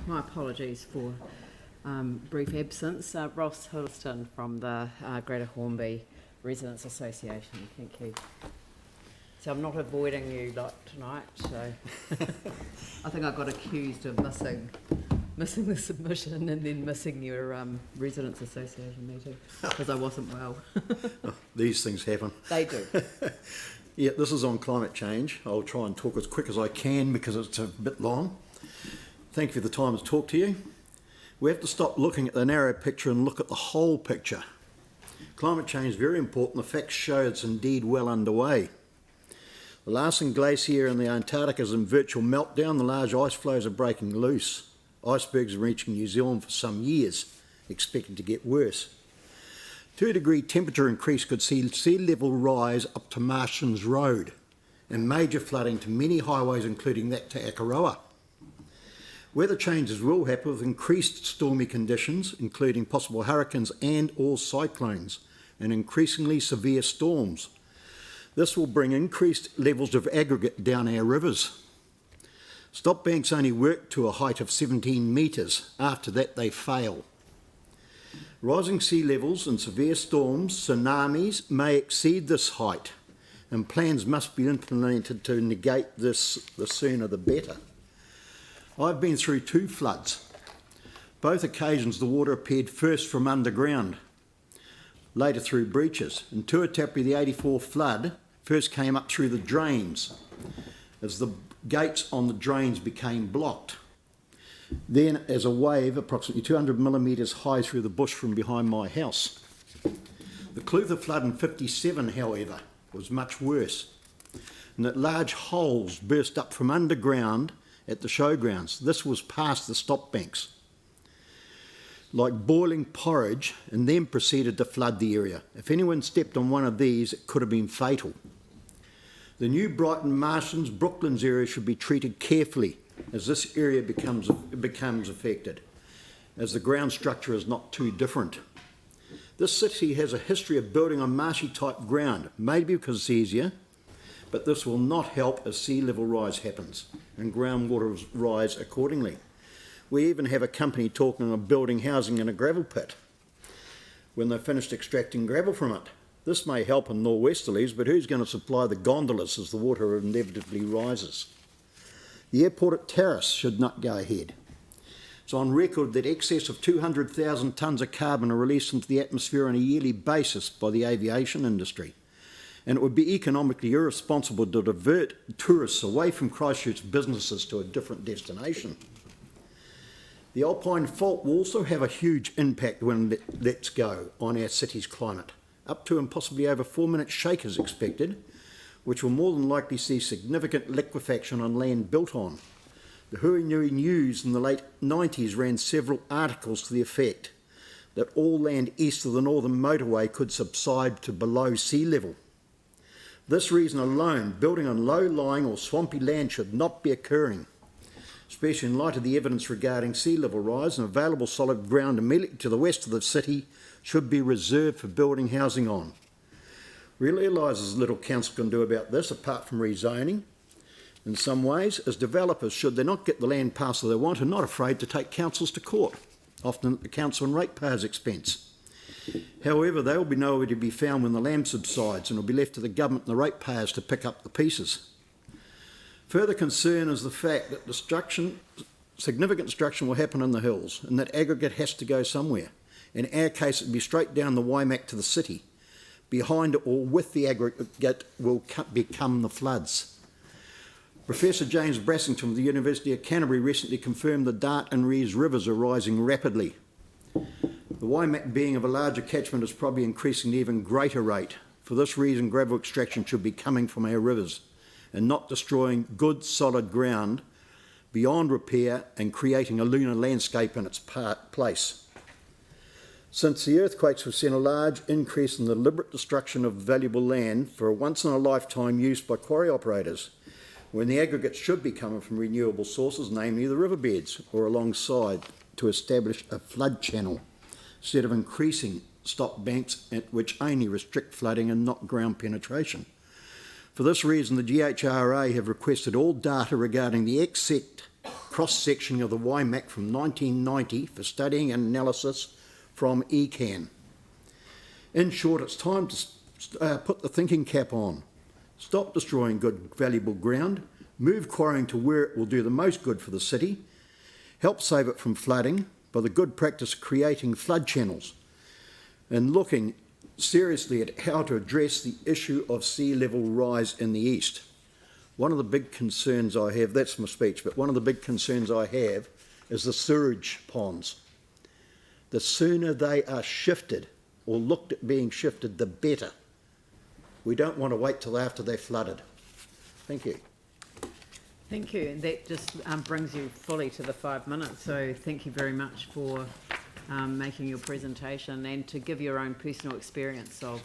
My apologies for brief absence. Ross Houliston from the Greater Hornby Residents Association. Thank you. So I'm not avoiding you lot tonight, so I think I got accused of missing the submission and then missing your Residents Association meeting because I wasn't well. Oh, these things happen. They do. Yeah, this is on climate change. I'll try and talk as quick as I can because it's a bit long. Thank you for the time to talk to you. We have to stop looking at the narrow picture and look at the whole picture. Climate change is very important. The facts show it's indeed well underway. The Houliston Glacier in the Antarctica is in virtual meltdown. The large ice floes are breaking loose. Icebergs are reaching New Zealand for some years, expected to get worse. 2-degree temperature increase could see sea level rise up to Martians Road and major flooding to many highways, including that to Akaroa. Weather changes will happen with increased stormy conditions, including possible hurricanes and or cyclones, and increasingly severe storms. This will bring increased levels of aggregate down our rivers. Stop banks only work to a height of 17 metres. After that, they fail. Rising sea levels and severe storms, tsunamis, may exceed this height, and plans must be implemented to negate this, the sooner the better. I've been through 2 floods. Both occasions the water appeared first from underground, later through breaches. In Tuatapi, the 84 flood first came up through the drains as the gates on the drains became blocked. Then as a wave approximately 200 millimetres high through the bush from behind my house. The Clutha flood in 57, however, was much worse, and that large holes burst up from underground at the showgrounds. This was past the stop banks, like boiling porridge, and then proceeded to flood the area. If anyone stepped on one of these, it could have been fatal. The new Brighton, Martians, Brooklands area should be treated carefully as this area becomes affected, as the ground structure is not too different. This city has a history of building on marshy type ground, maybe because it's easier, but this will not help as sea level rise happens and groundwater rise accordingly. We even have a company talking of building housing in a gravel pit when they've finished extracting gravel from it. This may help in nor'westerlies, but who's going to supply the gondolas as the water inevitably rises? The airport at Terrace should not go ahead. It's on record that excess of 200,000 tonnes of carbon are released into the atmosphere on a yearly basis by the aviation industry, and it would be economically irresponsible to divert tourists away from Christchurch businesses to a different destination. The Alpine Fault will also have a huge impact when it lets go on our city's climate. Up to and possibly over 4-minute shake is expected, which will more than likely see significant liquefaction on land built on. The Huinui News in the late 90s ran several articles to the effect that all land east of the Northern Motorway could subside to below sea level. This reason alone, building on low-lying or swampy land should not be occurring, especially in light of the evidence regarding sea level rise, and available solid ground immediately to the west of the city should be reserved for building housing on. Realises little council can do about this apart from rezoning. In some ways, as developers, should they not get the land parcel they want, are not afraid to take councils to court, often at the council and ratepayers' expense. However, they will be nowhere to be found when the land subsides, and will be left to the government and the ratepayers to pick up the pieces. Further concern is the fact that significant destruction will happen in the hills, and that aggregate has to go somewhere. In our case, it would be straight down the Waimak to the city. Behind or with the aggregate will become the floods. Professor James Brassington of the University of Canterbury recently confirmed the Dart and Rees rivers are rising rapidly. The Waimak, being of a larger catchment, is probably increasing at an even greater rate. For this reason, gravel extraction should be coming from our rivers and not destroying good solid ground beyond repair and creating a lunar landscape in its place. Since the earthquakes, we've seen a large increase in the deliberate destruction of valuable land for a once-in-a-lifetime use by quarry operators, when the aggregates should be coming from renewable sources, namely the riverbeds, or alongside, to establish a flood channel, instead of increasing stop banks which only restrict flooding and not ground penetration. For this reason, the GHRA have requested all data regarding the exact cross-section of the WIMAC from 1990 for studying and analysis from ECAN. In short, it's time to put the thinking cap on. Stop destroying good, valuable ground, move quarrying to where it will do the most good for the city, help save it from flooding by the good practice of creating flood channels, and looking seriously at how to address the issue of sea level rise in the east. One of the big concerns I have, that's my speech, but one of the big concerns I have is the sewage ponds. The sooner they are shifted or looked at being shifted, the better. We don't want to wait till after they're flooded. Thank you. Thank you, and that just brings you fully to the 5 minutes, so thank you very much for making your presentation and to give your own personal experience of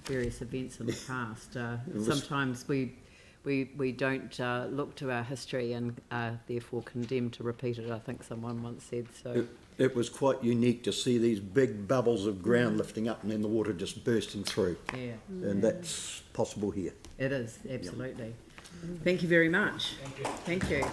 various events in the past. Sometimes we don't look to our history and therefore condemn to repeat it, I think someone once said. So It was quite unique to see these big bubbles of ground lifting up and then the water just bursting through. Yeah. And that's possible here. It is, absolutely. Thank you very much. Thank you.